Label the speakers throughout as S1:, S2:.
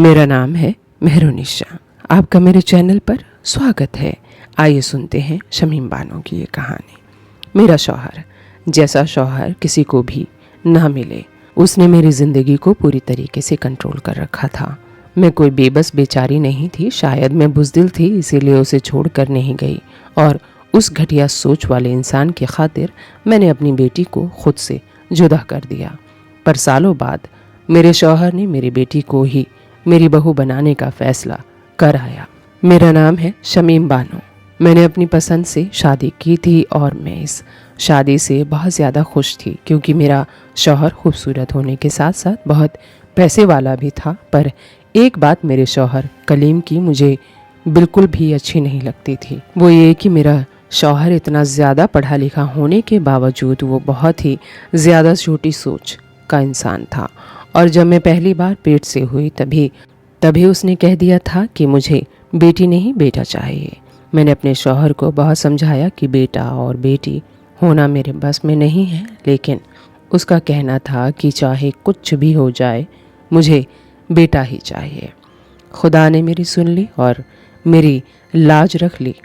S1: मेरा नाम है मेहरुनिशा। आपका मेरे चैनल पर स्वागत है। आइए सुनते हैं शमीम बानो की ये कहानी। मेरा शौहर, जैसा शौहर किसी को भी ना मिले, उसने मेरी ज़िंदगी को पूरी तरीके से कंट्रोल कर रखा था। मैं कोई बेबस बेचारी नहीं थी, शायद मैं बुज़दिल थी, इसीलिए उसे छोड़ कर नहीं गई। और उस घटिया सोच वाले इंसान की खातिर मैंने अपनी बेटी को खुद से जुदा कर दिया। पर सालों बाद मेरे शौहर ने मेरी बेटी को ही मेरी बहू बनाने का फैसला कर आया। मेरा नाम है शमीम बानो। मैंने अपनी पसंद से शादी की थी और मैं इस शादी से बहुत ज़्यादा खुश थी, क्योंकि मेरा शौहर खूबसूरत होने के साथ साथ बहुत पैसे वाला भी था। पर एक बात मेरे शौहर कलीम की मुझे बिल्कुल भी अच्छी नहीं लगती थी। वो ये कि मेरा शौहर इतना ज़्यादा पढ़ा लिखा होने के बावजूद वो बहुत ही ज़्यादा छोटी सोच का इंसान था। और जब मैं पहली बार पेट से हुई तभी उसने कह दिया था कि मुझे बेटी नहीं बेटा चाहिए। मैंने अपने शौहर को बहुत समझाया कि बेटा और बेटी होना मेरे बस में नहीं है, लेकिन उसका कहना था कि चाहे कुछ भी हो जाए मुझे बेटा ही चाहिए। खुदा ने मेरी सुन ली और मेरी लाज रख ली।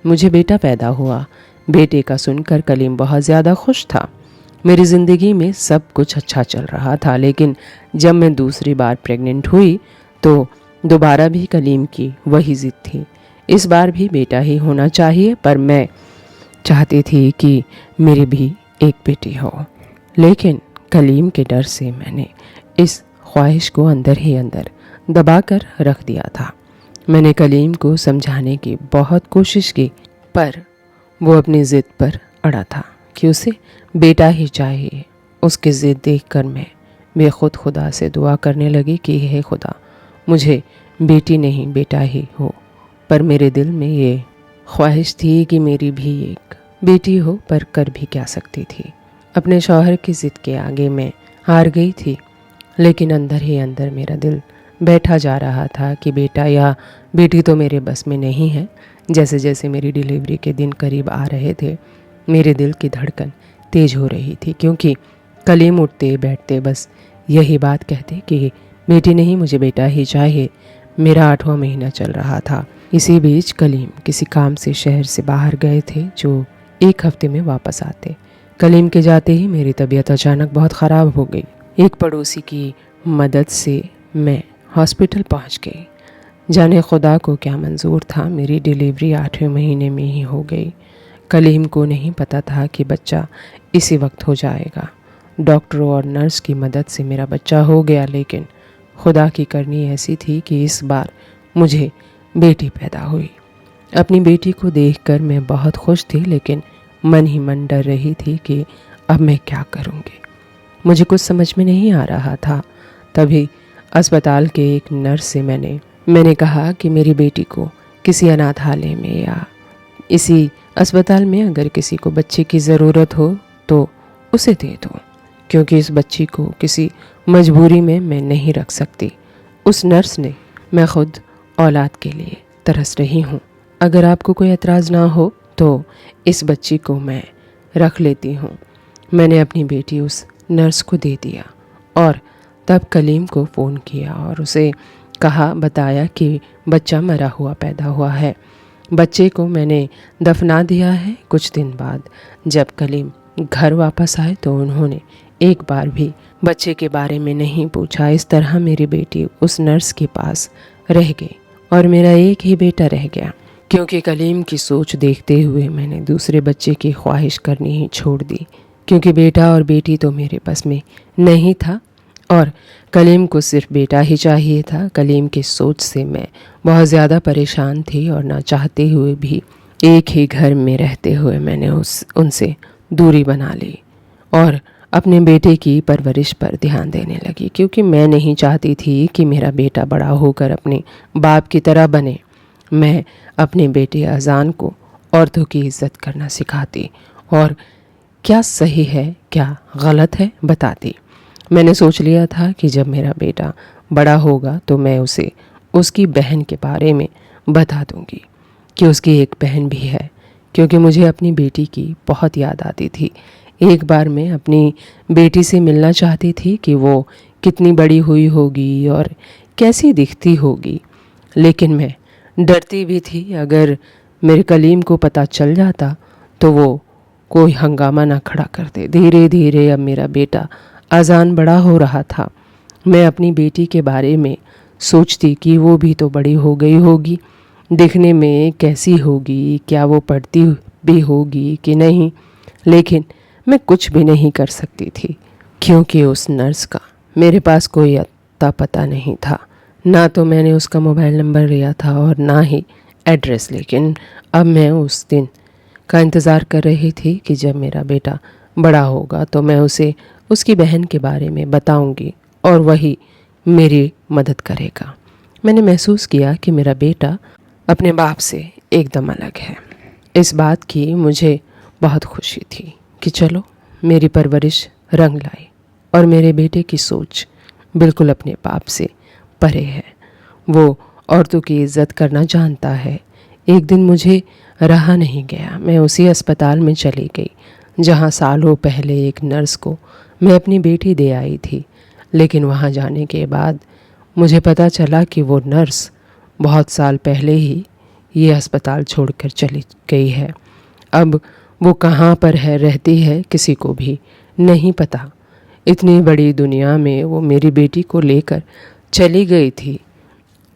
S1: मुझे बेटा पैदा हुआ। बेटे का सुनकर कलीम बहुत ज़्यादा खुश था। मेरी ज़िंदगी में सब कुछ अच्छा चल रहा था, लेकिन जब मैं दूसरी बार प्रेग्नेंट हुई तो दोबारा भी कलीम की वही ज़िद थी। इस बार भी बेटा ही होना चाहिए, पर मैं चाहती थी कि मेरी भी एक बेटी हो। लेकिन कलीम के डर से मैंने इस ख्वाहिश को अंदर ही अंदर दबा कर रख दिया था। मैंने कलीम को समझाने की बहुत कोशिश की, पर वो अपनी ज़िद पर अड़ा था कि उसे बेटा ही चाहिए। उसकी ज़िद देखकर मैं बेखुद खुदा से दुआ करने लगी कि हे खुदा, मुझे बेटी नहीं बेटा ही हो। पर मेरे दिल में ये ख्वाहिश थी कि मेरी भी एक बेटी हो, पर कर भी क्या सकती थी। अपने शौहर की ज़िद के आगे मैं हार गई थी, लेकिन अंदर ही अंदर मेरा दिल बैठा जा रहा था कि बेटा या बेटी तो मेरे बस में नहीं है। जैसे जैसे मेरी डिलीवरी के दिन करीब आ रहे थे, मेरे दिल की धड़कन तेज हो रही थी, क्योंकि कलीम उठते बैठते बस यही बात कहते कि बेटी नहीं मुझे बेटा ही चाहिए। मेरा 8वां महीना चल रहा था। इसी बीच कलीम किसी काम से शहर से बाहर गए थे, जो 1 हफ्ते में वापस आते। कलीम के जाते ही मेरी तबीयत अचानक बहुत ख़राब हो गई। एक पड़ोसी की मदद से मैं हॉस्पिटल पहुंच गई। जाने खुदा को क्या मंजूर था, मेरी डिलीवरी 8वें महीने में ही हो गई। कलीम को नहीं पता था कि बच्चा इसी वक्त हो जाएगा। डॉक्टरों और नर्स की मदद से मेरा बच्चा हो गया, लेकिन खुदा की करनी ऐसी थी कि इस बार मुझे बेटी पैदा हुई। अपनी बेटी को देखकर मैं बहुत खुश थी, लेकिन मन ही मन डर रही थी कि अब मैं क्या करूँगी। मुझे कुछ समझ में नहीं आ रहा था। तभी अस्पताल के एक नर्स से मैंने कहा कि मेरी बेटी को किसी अनाथालय में या इसी अस्पताल में अगर किसी को बच्चे की ज़रूरत हो तो उसे दे दो, क्योंकि इस बच्ची को किसी मजबूरी में मैं नहीं रख सकती। उस नर्स ने, मैं खुद औलाद के लिए तरस रही हूँ, अगर आपको कोई एतराज़ ना हो तो इस बच्ची को मैं रख लेती हूँ। मैंने अपनी बेटी उस नर्स को दे दिया और तब कलीम को फ़ोन किया और उसे बताया कि बच्चा मरा हुआ पैदा हुआ है। बच्चे को मैंने दफना दिया है। कुछ दिन बाद जब कलीम घर वापस आए तो उन्होंने एक बार भी बच्चे के बारे में नहीं पूछा। इस तरह मेरी बेटी उस नर्स के पास रह गई और मेरा एक ही बेटा रह गया। क्योंकि कलीम की सोच देखते हुए मैंने दूसरे बच्चे की ख्वाहिश करनी ही छोड़ दी, क्योंकि बेटा और बेटी तो मेरे बस में नहीं था और कलीम को सिर्फ बेटा ही चाहिए था। कलीम की सोच से मैं बहुत ज़्यादा परेशान थी और ना चाहते हुए भी एक ही घर में रहते हुए मैंने उनसे दूरी बना ली और अपने बेटे की परवरिश पर ध्यान देने लगी, क्योंकि मैं नहीं चाहती थी कि मेरा बेटा बड़ा होकर अपने बाप की तरह बने। मैं अपने बेटे अजान को औरतों की इज्जत करना सिखाती और क्या सही है क्या गलत है बताती। मैंने सोच लिया था कि जब मेरा बेटा बड़ा होगा तो मैं उसे उसकी बहन के बारे में बता दूंगी कि उसकी एक बहन भी है, क्योंकि मुझे अपनी बेटी की बहुत याद आती थी। एक बार मैं अपनी बेटी से मिलना चाहती थी कि वो कितनी बड़ी हुई होगी और कैसी दिखती होगी। लेकिन मैं डरती भी थी, अगर मेरे कलीम को पता चल जाता तो वो कोई हंगामा ना खड़ा कर दे। धीरे धीरे अब मेरा बेटा अजान बड़ा हो रहा था। मैं अपनी बेटी के बारे में सोचती कि वो भी तो बड़ी हो गई होगी, दिखने में कैसी होगी, क्या वो पढ़ती भी होगी कि नहीं। लेकिन मैं कुछ भी नहीं कर सकती थी, क्योंकि उस नर्स का मेरे पास कोई अता पता नहीं था। ना तो मैंने उसका मोबाइल नंबर लिया था और ना ही एड्रेस। लेकिन अब मैं उस दिन का इंतज़ार कर रही थी कि जब मेरा बेटा बड़ा होगा तो मैं उसे उसकी बहन के बारे में बताऊंगी और वही मेरी मदद करेगा। मैंने महसूस किया कि मेरा बेटा अपने बाप से एकदम अलग है। इस बात की मुझे बहुत खुशी थी कि चलो मेरी परवरिश रंग लाई और मेरे बेटे की सोच बिल्कुल अपने बाप से परे है। वो औरतों की इज्जत करना जानता है। एक दिन मुझे रहा नहीं गया। मैं उसी अस्पताल में चली गई जहाँ सालों पहले एक नर्स को मैं अपनी बेटी दे आई थी। लेकिन वहाँ जाने के बाद मुझे पता चला कि वो नर्स बहुत साल पहले ही ये अस्पताल छोड़कर चली गई है। अब वो कहाँ पर है रहती है किसी को भी नहीं पता। इतनी बड़ी दुनिया में वो मेरी बेटी को लेकर चली गई थी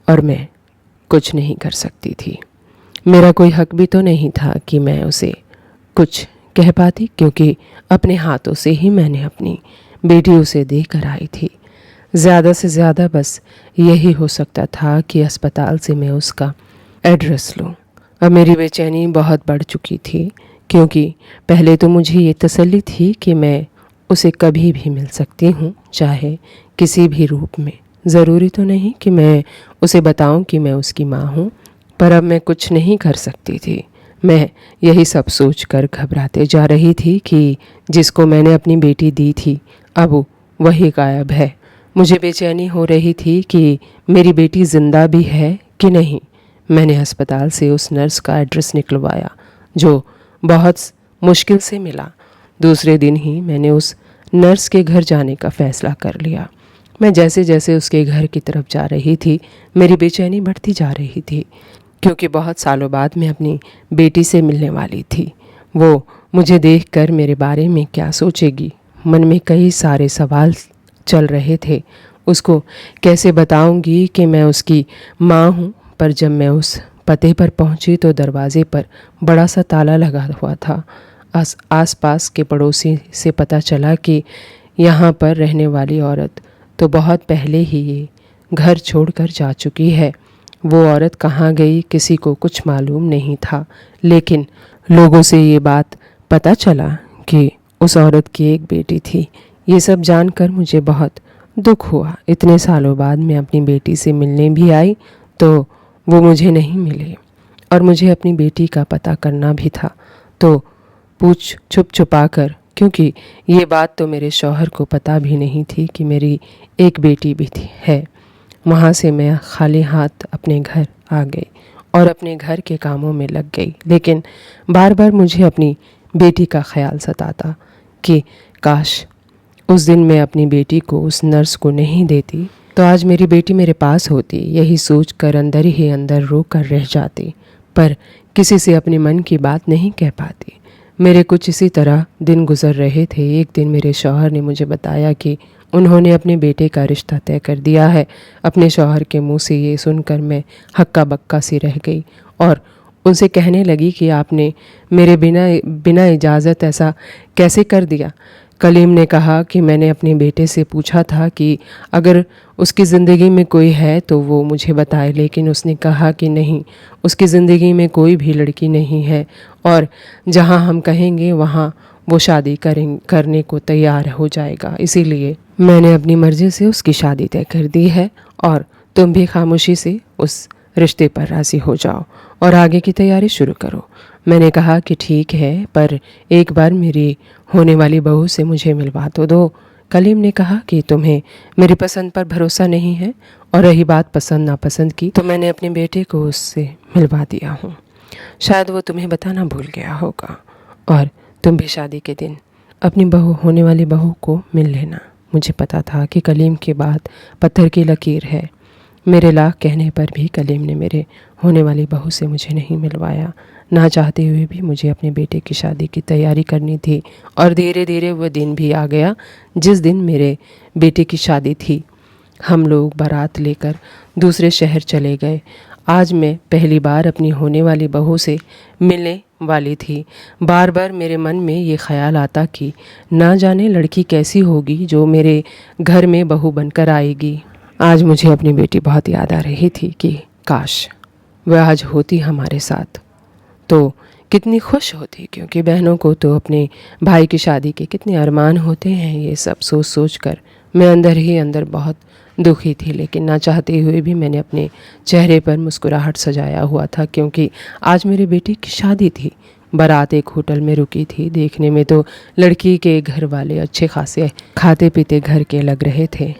S1: और मैं कुछ नहीं कर सकती थी। मेरा कोई हक भी तो नहीं था कि मैं उसे कुछ कह पाती, क्योंकि अपने हाथों से ही मैंने अपनी बेटी उसे देकर आई थी। ज़्यादा से ज़्यादा बस यही हो सकता था कि अस्पताल से मैं उसका एड्रेस लूँ। अब मेरी बेचैनी बहुत बढ़ चुकी थी, क्योंकि पहले तो मुझे ये तसल्ली थी कि मैं उसे कभी भी मिल सकती हूँ, चाहे किसी भी रूप में। ज़रूरी तो नहीं कि मैं उसे बताऊँ कि मैं उसकी माँ हूँ, पर अब मैं कुछ नहीं कर सकती थी। मैं यही सब सोचकर घबराते जा रही थी कि जिसको मैंने अपनी बेटी दी थी अब वही गायब है। मुझे बेचैनी हो रही थी कि मेरी बेटी ज़िंदा भी है कि नहीं। मैंने अस्पताल से उस नर्स का एड्रेस निकलवाया, जो बहुत मुश्किल से मिला। दूसरे दिन ही मैंने उस नर्स के घर जाने का फ़ैसला कर लिया। मैं जैसे जैसे उसके घर की तरफ जा रही थी मेरी बेचैनी बढ़ती जा रही थी, क्योंकि बहुत सालों बाद मैं अपनी बेटी से मिलने वाली थी। वो मुझे देखकर मेरे बारे में क्या सोचेगी, मन में कई सारे सवाल चल रहे थे। उसको कैसे बताऊंगी कि मैं उसकी माँ हूँ। पर जब मैं उस पते पर पहुँची तो दरवाजे पर बड़ा सा ताला लगा हुआ था। आस पास के पड़ोसी से पता चला कि यहाँ पर रहने वाली औरत तो बहुत पहले ही ये घर छोड़कर जा चुकी है। वो औरत कहाँ गई किसी को कुछ मालूम नहीं था, लेकिन लोगों से ये बात पता चला कि उस औरत की एक बेटी थी। ये सब जानकर मुझे बहुत दुख हुआ। इतने सालों बाद मैं अपनी बेटी से मिलने भी आई तो वो मुझे नहीं मिले, और मुझे अपनी बेटी का पता करना भी था। तो पूछ छुप छुपा कर, क्योंकि ये बात तो मेरे शौहर को पता भी नहीं थी कि मेरी एक बेटी भी है। वहाँ से मैं खाली हाथ अपने घर आ गई और अपने घर के कामों में लग गई। लेकिन बार बार मुझे अपनी बेटी का ख्याल सताता कि काश उस दिन मैं अपनी बेटी को उस नर्स को नहीं देती तो आज मेरी बेटी मेरे पास होती। यही सोच कर अंदर ही अंदर रो कर रह जाती, पर किसी से अपने मन की बात नहीं कह पाती। मेरे कुछ इसी तरह दिन गुजर रहे थे। एक दिन मेरे शौहर ने मुझे बताया कि उन्होंने अपने बेटे का रिश्ता तय कर दिया है। अपने शौहर के मुंह से ये सुनकर मैं हक्का बक्का सी रह गई और उनसे कहने लगी कि आपने मेरे बिना इजाज़त ऐसा कैसे कर दिया। कलीम ने कहा कि मैंने अपने बेटे से पूछा था कि अगर उसकी ज़िंदगी में कोई है तो वो मुझे बताए, लेकिन उसने कहा कि नहीं, उसकी ज़िंदगी में कोई भी लड़की नहीं है और जहाँ हम कहेंगे वहाँ वो शादी करने को तैयार हो जाएगा। इसीलिए मैंने अपनी मर्ज़ी से उसकी शादी तय कर दी है और तुम भी खामोशी से उस रिश्ते पर राज़ी हो जाओ और आगे की तैयारी शुरू करो। मैंने कहा कि ठीक है, पर एक बार मेरी होने वाली बहू से मुझे मिलवा तो दो। कलीम ने कहा कि तुम्हें मेरी पसंद पर भरोसा नहीं है, और रही बात पसंद नापसंद की तो मैंने अपने बेटे को उससे मिलवा दिया हूँ। शायद वो तुम्हें बताना भूल गया होगा और तुम भी शादी के दिन अपनी होने वाली बहू को मिल लेना। मुझे पता था कि कलीम के बाद पत्थर की लकीर है। मेरे लाख कहने पर भी कलीम ने मेरे होने वाली बहू से मुझे नहीं मिलवाया। ना चाहते हुए भी मुझे अपने बेटे की शादी की तैयारी करनी थी और धीरे धीरे वह दिन भी आ गया जिस दिन मेरे बेटे की शादी थी। हम लोग बारात लेकर दूसरे शहर चले गए। आज मैं पहली बार अपनी होने वाली बहू से मिलने वाली थी। बार बार मेरे मन में ये ख्याल आता कि ना जाने लड़की कैसी होगी जो मेरे घर में बहू बनकर आएगी। आज मुझे अपनी बेटी बहुत याद आ रही थी कि काश वह आज होती हमारे साथ तो कितनी खुश होती, क्योंकि बहनों को तो अपने भाई की शादी के कितने अरमान होते हैं। ये सब सोच सोच कर मैं अंदर ही अंदर बहुत दुखी थी, लेकिन ना चाहते हुए भी मैंने अपने चेहरे पर मुस्कुराहट सजाया हुआ था, क्योंकि आज मेरे बेटे की शादी थी। बारात एक होटल में रुकी थी। देखने में तो लड़की के घर वाले अच्छे खासे खाते पीते घर के लग रहे थे।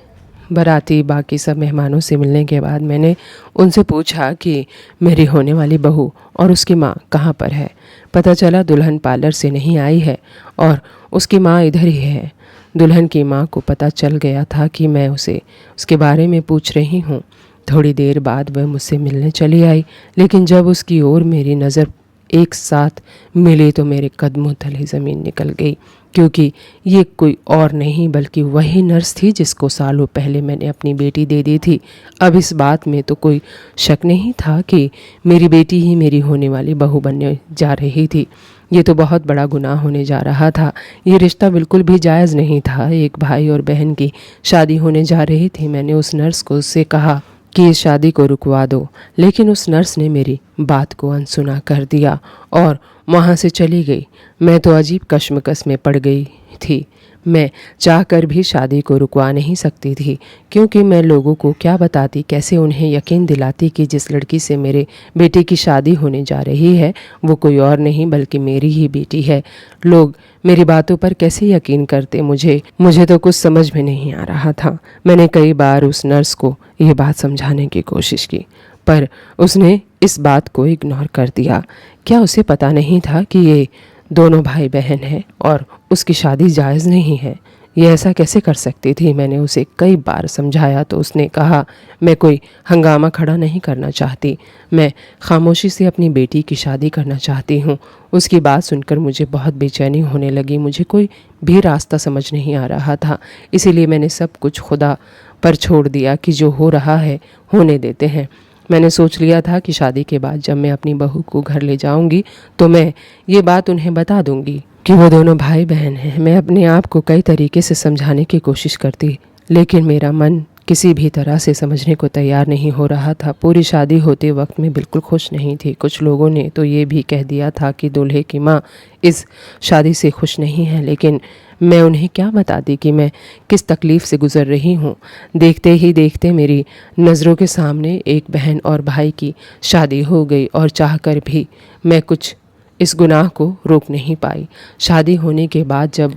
S1: बाराती बाकी सब मेहमानों से मिलने के बाद मैंने उनसे पूछा कि मेरी होने वाली बहू और उसकी माँ कहाँ पर है। पता चला दुल्हन पार्लर से नहीं आई है और उसकी माँ इधर ही है। दुल्हन की माँ को पता चल गया था कि मैं उसे उसके बारे में पूछ रही हूँ। थोड़ी देर बाद वह मुझसे मिलने चली आई, लेकिन जब उसकी ओर मेरी नज़र एक साथ मिली तो मेरे कदमों तले ज़मीन निकल गई, क्योंकि ये कोई और नहीं बल्कि वही नर्स थी जिसको सालों पहले मैंने अपनी बेटी दे दी थी। अब इस बात में तो कोई शक नहीं था कि मेरी बेटी ही मेरी होने वाली बहू बनने जा रही थी। ये तो बहुत बड़ा गुनाह होने जा रहा था। ये रिश्ता बिल्कुल भी जायज़ नहीं था। एक भाई और बहन की शादी होने जा रही थी। मैंने उस नर्स को उससे कहा कि इस शादी को रुकवा दो, लेकिन उस नर्स ने मेरी बात को अनसुना कर दिया और वहाँ से चली गई। मैं तो अजीब कश्मकश में पड़ गई थी। मैं चाहकर भी शादी को रुकवा नहीं सकती थी, क्योंकि मैं लोगों को क्या बताती, कैसे उन्हें यकीन दिलाती कि जिस लड़की से मेरे बेटे की शादी होने जा रही है वो कोई और नहीं बल्कि मेरी ही बेटी है। लोग मेरी बातों पर कैसे यकीन करते मुझे तो कुछ समझ में नहीं आ रहा था। मैंने कई बार उस नर्स को ये बात समझाने की कोशिश की, पर उसने इस बात को इग्नोर कर दिया। क्या उसे पता नहीं था कि ये दोनों भाई बहन हैं और उसकी शादी जायज़ नहीं है? ये ऐसा कैसे कर सकती थी? मैंने उसे कई बार समझाया तो उसने कहा, मैं कोई हंगामा खड़ा नहीं करना चाहती, मैं खामोशी से अपनी बेटी की शादी करना चाहती हूँ। उसकी बात सुनकर मुझे बहुत बेचैनी होने लगी। मुझे कोई भी रास्ता समझ नहीं आ रहा था, इसीलिए मैंने सब कुछ खुदा पर छोड़ दिया कि जो हो रहा है होने देते हैं। मैंने सोच लिया था कि शादी के बाद जब मैं अपनी बहू को घर ले जाऊंगी तो मैं ये बात उन्हें बता दूंगी कि वो दोनों भाई बहन हैं। मैं अपने आप को कई तरीके से समझाने की कोशिश करती, लेकिन मेरा मन किसी भी तरह से समझने को तैयार नहीं हो रहा था। पूरी शादी होते वक्त मैं बिल्कुल खुश नहीं थी। कुछ लोगों ने तो ये भी कह दिया था कि दूल्हे की माँ इस शादी से खुश नहीं है, लेकिन मैं उन्हें क्या बताती कि मैं किस तकलीफ़ से गुज़र रही हूँ। देखते ही देखते मेरी नज़रों के सामने एक बहन और भाई की शादी हो गई और चाहकर भी मैं कुछ इस गुनाह को रोक नहीं पाई। शादी होने के बाद जब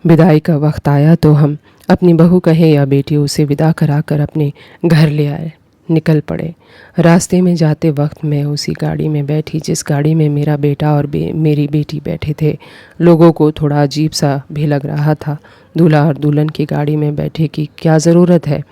S1: विदाई का वक्त आया तो हम अपनी बहू कहे या बेटी उसे विदा कराकर अपने घर ले आए, निकल पड़े। रास्ते में जाते वक्त मैं उसी गाड़ी में बैठी जिस गाड़ी में मेरा बेटा और मेरी बेटी बैठे थे। लोगों को थोड़ा अजीब सा भी लग रहा था दूल्हा और दुल्हन की गाड़ी में बैठे की क्या ज़रूरत है।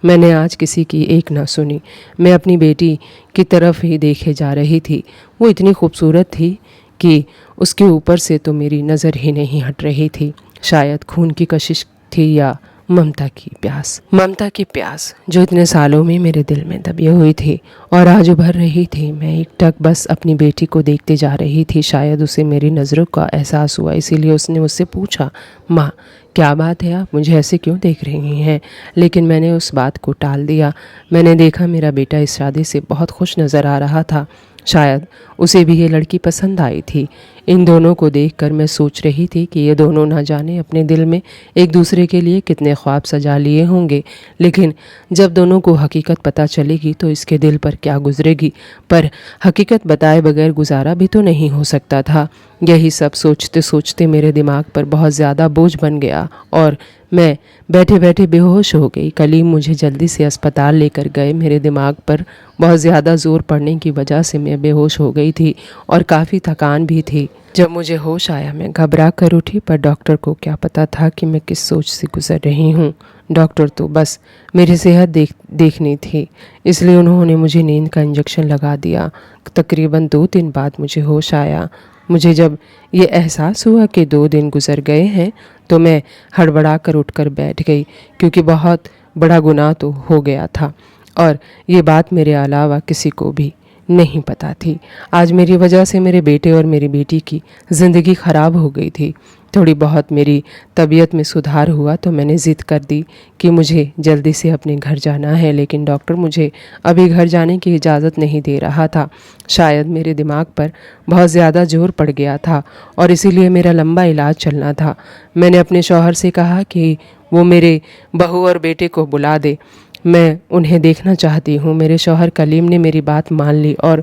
S1: मैंने आज किसी की एक ना सुनी। मैं अपनी बेटी की तरफ ही देखे जा रही थी। वो इतनी खूबसूरत थी कि उसके ऊपर से तो मेरी नज़र ही नहीं हट रही थी। शायद खून की कशिश थी या ममता की प्यास जो इतने सालों में मेरे दिल में दबी हुई थी और आज उभर रही थी। मैं एकटक बस अपनी बेटी को देखते जा रही थी। शायद उसे मेरी नज़रों का एहसास हुआ, इसीलिए उसने मुझसे पूछा, माँ क्या बात है, आप मुझे ऐसे क्यों देख रही हैं? लेकिन मैंने उस बात को टाल दिया। मैंने देखा मेरा बेटा इस शादी से बहुत खुश नज़र आ रहा था। शायद उसे भी ये लड़की पसंद आई थी। इन दोनों को देखकर मैं सोच रही थी कि ये दोनों ना जाने अपने दिल में एक दूसरे के लिए कितने ख्वाब सजा लिए होंगे, लेकिन जब दोनों को हकीकत पता चलेगी तो इसके दिल पर क्या गुजरेगी। पर हकीकत बताए बगैर गुजारा भी तो नहीं हो सकता था। यही सब सोचते सोचते मेरे दिमाग पर बहुत ज़्यादा बोझ बन गया और मैं बैठे बैठे बेहोश हो गई। कलीम मुझे जल्दी से अस्पताल लेकर गए। मेरे दिमाग पर बहुत ज़्यादा ज़ोर पड़ने की वजह से मैं बेहोश हो गई थी और काफ़ी थकान भी थी। जब मुझे होश आया मैं घबरा कर उठी, पर डॉक्टर को क्या पता था कि मैं किस सोच से गुजर रही हूँ। डॉक्टर तो बस मेरी सेहत देखनी थी, इसलिए उन्होंने मुझे नींद का इंजेक्शन लगा दिया। तकरीबन 2 दिन बाद मुझे होश आया। मुझे जब ये एहसास हुआ कि 2 दिन गुजर गए हैं तो मैं हड़बड़ा कर उठकर बैठ गई, क्योंकि बहुत बड़ा गुनाह तो हो गया था और ये बात मेरे अलावा किसी को भी नहीं पता थी। आज मेरी वजह से मेरे बेटे और मेरी बेटी की ज़िंदगी ख़राब हो गई थी। थोड़ी बहुत मेरी तबीयत में सुधार हुआ तो मैंने ज़िद कर दी कि मुझे जल्दी से अपने घर जाना है, लेकिन डॉक्टर मुझे अभी घर जाने की इजाज़त नहीं दे रहा था। शायद मेरे दिमाग पर बहुत ज़्यादा जोर पड़ गया था और इसीलिए मेरा लंबा इलाज चलना था। मैंने अपने शौहर से कहा कि वो मेरे बहू और बेटे को बुला दे, मैं उन्हें देखना चाहती हूँ। मेरे शौहर कलीम ने मेरी बात मान ली और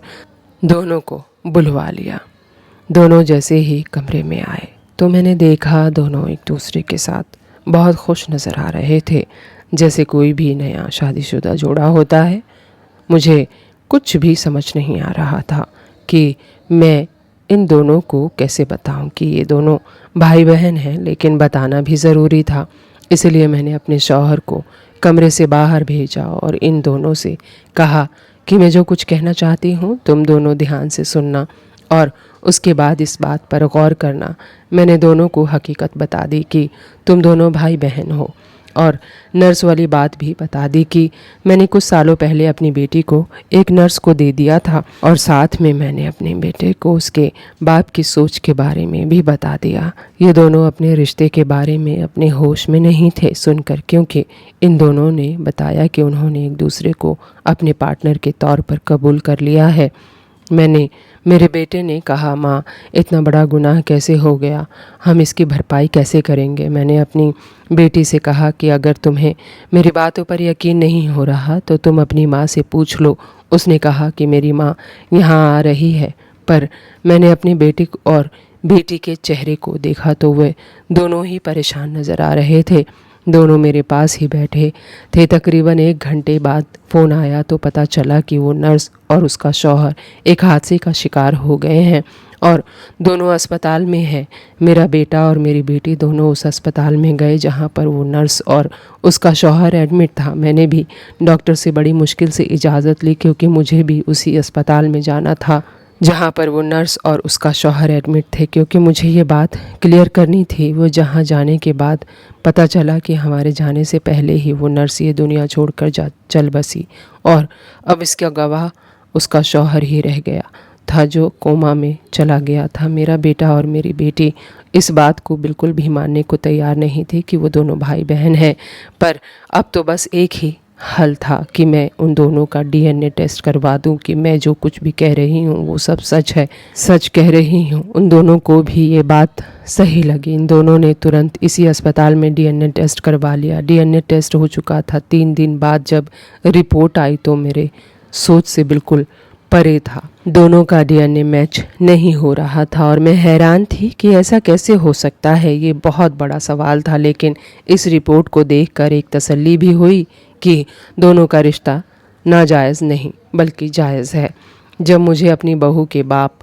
S1: दोनों को बुलवा लिया। दोनों जैसे ही कमरे में आए तो मैंने देखा दोनों एक दूसरे के साथ बहुत खुश नज़र आ रहे थे, जैसे कोई भी नया शादीशुदा जोड़ा होता है। मुझे कुछ भी समझ नहीं आ रहा था कि मैं इन दोनों को कैसे बताऊं कि ये दोनों भाई बहन हैं, लेकिन बताना भी ज़रूरी था। इसलिए मैंने अपने शौहर को कमरे से बाहर भेजा और इन दोनों से कहा कि मैं जो कुछ कहना चाहती हूँ तुम दोनों ध्यान से सुनना और उसके बाद इस बात पर गौर करना। मैंने दोनों को हकीकत बता दी कि तुम दोनों भाई बहन हो और नर्स वाली बात भी बता दी कि मैंने कुछ सालों पहले अपनी बेटी को एक नर्स को दे दिया था और साथ में मैंने अपने बेटे को उसके बाप की सोच के बारे में भी बता दिया। ये दोनों अपने रिश्ते के बारे में अपने होश में नहीं थे सुनकर, क्योंकि इन दोनों ने बताया कि उन्होंने एक दूसरे को अपने पार्टनर के तौर पर कबूल कर लिया है। मेरे बेटे ने कहा, माँ इतना बड़ा गुनाह कैसे हो गया, हम इसकी भरपाई कैसे करेंगे। मैंने अपनी बेटी से कहा कि अगर तुम्हें मेरी बातों पर यकीन नहीं हो रहा तो तुम अपनी माँ से पूछ लो। उसने कहा कि मेरी माँ यहाँ आ रही है, पर मैंने अपनी बेटी और बेटी के चेहरे को देखा तो वे दोनों ही परेशान नज़र आ रहे थे। दोनों मेरे पास ही बैठे थे। तकरीबन 1 घंटे बाद फ़ोन आया तो पता चला कि वो नर्स और उसका शौहर एक हादसे का शिकार हो गए हैं और दोनों अस्पताल में हैं। मेरा बेटा और मेरी बेटी दोनों उस अस्पताल में गए जहां पर वो नर्स और उसका शौहर एडमिट था। मैंने भी डॉक्टर से बड़ी मुश्किल से इजाज़त ली, क्योंकि मुझे भी उसी अस्पताल में जाना था जहाँ पर वो नर्स और उसका शौहर एडमिट थे, क्योंकि मुझे ये बात क्लियर करनी थी। वो जहाँ जाने के बाद पता चला कि हमारे जाने से पहले ही वो नर्स ये दुनिया छोड़कर चल बसी और अब इसका गवाह उसका शौहर ही रह गया था जो कोमा में चला गया था। मेरा बेटा और मेरी बेटी इस बात को बिल्कुल भी मानने को तैयार नहीं थे कि वो दोनों भाई बहन हैं, पर अब तो बस एक ही हल था कि मैं उन दोनों का डीएनए टेस्ट करवा दूं कि मैं जो कुछ भी कह रही हूं वो सब सच है, सच कह रही हूं। उन दोनों को भी ये बात सही लगी। इन दोनों ने तुरंत इसी अस्पताल में डीएनए टेस्ट करवा लिया। डीएनए टेस्ट हो चुका था। 3 दिन बाद जब रिपोर्ट आई तो मेरे सोच से बिल्कुल परे था। दोनों का डीएनए मैच नहीं हो रहा था और मैं हैरान थी कि ऐसा कैसे हो सकता है। ये बहुत बड़ा सवाल था, लेकिन इस रिपोर्ट को देखकर एक तसल्ली भी हुई कि दोनों का रिश्ता नाजायज़ नहीं बल्कि जायज़ है। जब मुझे अपनी बहू के बाप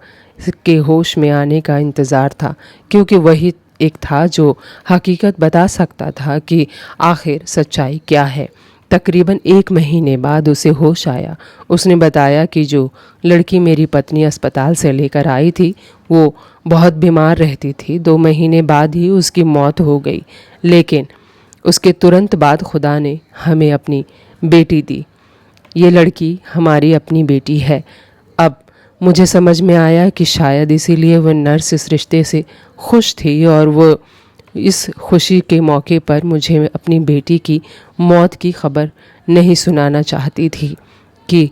S1: के होश में आने का इंतज़ार था, क्योंकि वही एक था जो हकीकत बता सकता था कि आखिर सच्चाई क्या है। तकरीबन 1 महीने बाद उसे होश आया। उसने बताया कि जो लड़की मेरी पत्नी अस्पताल से लेकर आई थी वो बहुत बीमार रहती थी। 2 महीने बाद ही उसकी मौत हो गई, लेकिन उसके तुरंत बाद खुदा ने हमें अपनी बेटी दी। ये लड़की हमारी अपनी बेटी है। अब मुझे समझ में आया कि शायद इसीलिए वह नर्स इस रिश्ते से खुश थी और वो इस खुशी के मौके पर मुझे अपनी बेटी की मौत की खबर नहीं सुनाना चाहती थी कि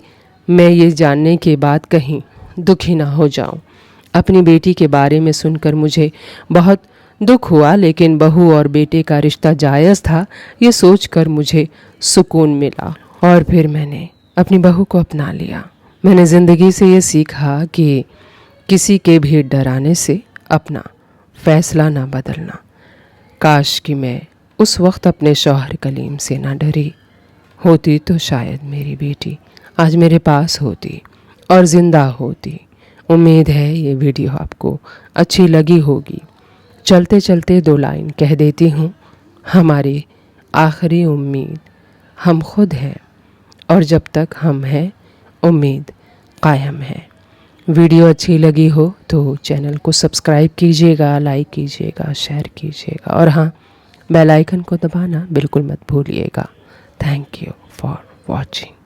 S1: मैं ये जानने के बाद कहीं दुखी ना हो जाऊं। अपनी बेटी के बारे में सुनकर मुझे बहुत दुख हुआ, लेकिन बहू और बेटे का रिश्ता जायज़ था ये सोचकर मुझे सुकून मिला और फिर मैंने अपनी बहू को अपना लिया। मैंने ज़िंदगी से ये सीखा कि किसी के भी डराने से अपना फ़ैसला ना बदलना। काश कि मैं उस वक्त अपने शौहर कलीम से ना डरी होती तो शायद मेरी बेटी आज मेरे पास होती और ज़िंदा होती उम्मीद है ये वीडियो आपको अच्छी लगी होगी। चलते चलते 2 लाइन कह देती हूँ, हमारी आखिरी उम्मीद हम खुद हैं और जब तक हम हैं उम्मीद कायम है। वीडियो अच्छी लगी हो तो चैनल को सब्सक्राइब कीजिएगा, लाइक कीजिएगा, शेयर कीजिएगा और हाँ, बेल आइकन को दबाना बिल्कुल मत भूलिएगा। Thank you for watching.